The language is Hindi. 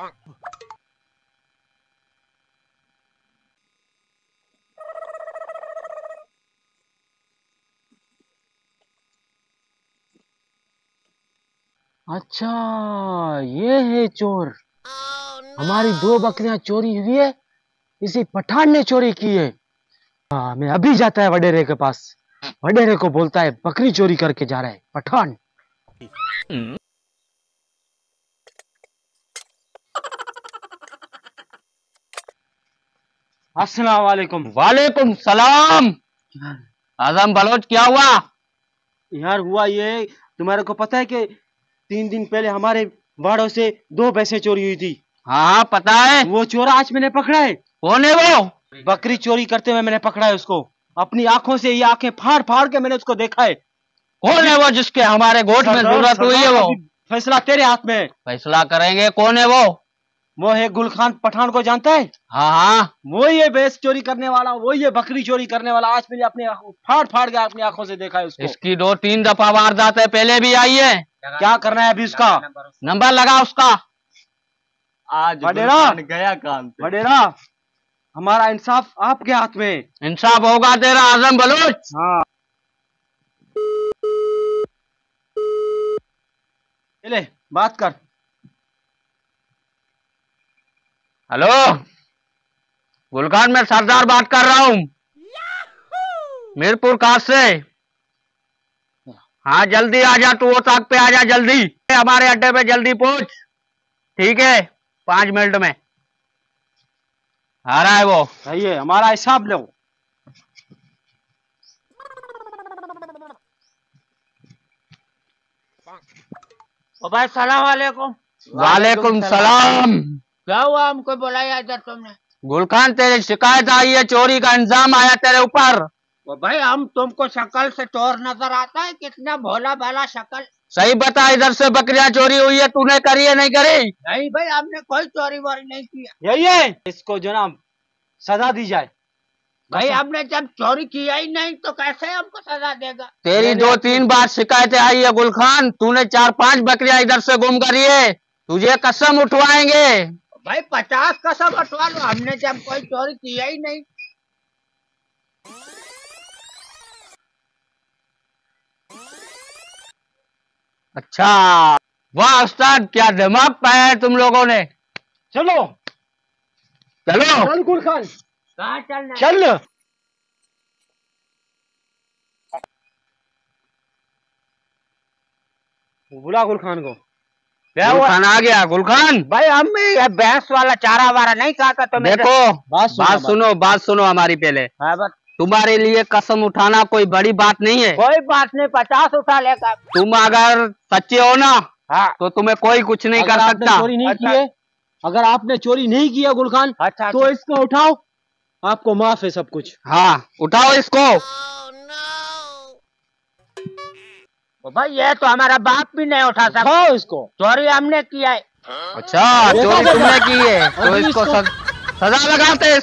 अच्छा, ये है चोर। हमारी 2 बकरियां चोरी हुई है, इसी पठान ने चोरी की है। हाँ, मैं अभी जाता है वडेरे के पास। वडेरे को बोलता है बकरी चोरी करके जा रहा है पठान। अस्सलाम वालेकुम। वालेकुम सलाम। आजम बलोच, क्या हुआ? यार हुआ ये, तुम्हारे को पता है कि 3 दिन पहले हमारे बाड़ों से 2 भैंसें चोरी हुई थी। हाँ पता है। वो चोर आज मैंने पकड़ा है। कौन है वो? बकरी चोरी करते हुए मैंने पकड़ा है उसको। अपनी आंखों से ये आंखें फाड़ फाड़ के मैंने उसको देखा है। कौन है वो जिसके हमारे गोठ में जरूरत हुई है? वो फैसला तेरे हाथ में है। फैसला करेंगे। कौन है वो है गुलखान पठान को जानता है? हाँ हाँ, वो ये भैंस चोरी करने वाला, वो ये बकरी चोरी करने वाला। आज मैंने अपने फाड़ फाड़ के अपनी आंखों से देखा है उसको। इसकी 2-3 दफा वारदात है, पहले भी आई है। क्या करना है अभी उसका? नंबर लगा उसका। आज गया काम पे। वडेरा, हमारा इंसाफ आपके हाथ में है। इंसाफ होगा तेरा आजम बलोच। हाँ, ले बात कर। हेलो गुलखान, मैं सरदार बात कर रहा हूँ मीरपुर काश से। हाँ जल्दी आ जा, तू वो ताक पे आ जा जल्दी। हमारे अड्डे पे जल्दी पहुंच, ठीक है? 5 मिनट में आ रहा है वो। सही है, हमारा हिसाब लो। भाई सलाम वालेकुम। वालेकुम सलाम। क्या हुआ, हमको बुलाया इधर तुमने? गुलखान, तेरी शिकायत आई है, चोरी का इंजाम आया तेरे ऊपर। भाई हम तुमको शक्ल से चोर नजर आता है? कितना भोला भाला शक्ल। सही बता, इधर से बकरियां चोरी हुई है, तूने करी है नहीं करी? नहीं भाई, हमने कोई चोरी वोरी नहीं किया। यही है, इसको जनाब सजा दी जाए। भाई हमने जब चोरी किया ही नहीं तो कैसे हमको सजा देगा? तेरी 2-3 बार शिकायतें आई है गुलखान, तूने 4-5 बकरियां इधर से गुम करी है, तुझे कसम उठवाएंगे। भाई 50 कसम उठवा लो, हमने जब कोई चोरी किया ही नहीं। अच्छा, वाह उस्ताद, क्या दिमाग पाया है तुम लोगों ने। चलो चलो। चल गुलखान, कहाँ चलना? चल। बुला गुलखान को। गुलखान आ गया। गुलखान भाई हम भैंस वाला चारा वारा नहीं खाता तो देखो, बात सुनो हमारी पहले। हाँ, तुम्हारे लिए कसम उठाना कोई बड़ी बात नहीं है। कोई बात नहीं, 50 उठा लेगा। तुम अगर सच्चे हो ना, हाँ, तो तुम्हें कोई कुछ नहीं कर सकता। चोरी नहीं की है, अगर आपने चोरी नहीं किया गुलखान, अच्छा, तो इसको उठाओ, आपको माफ है सब कुछ। हाँ उठाओ इसको। भाई ये तो हमारा बाप भी नहीं उठा सकता। उठाओ इसको। चोरी हमने किया है। अच्छा, चोरी तुमने की है तो इसको सजा लगाते हैं।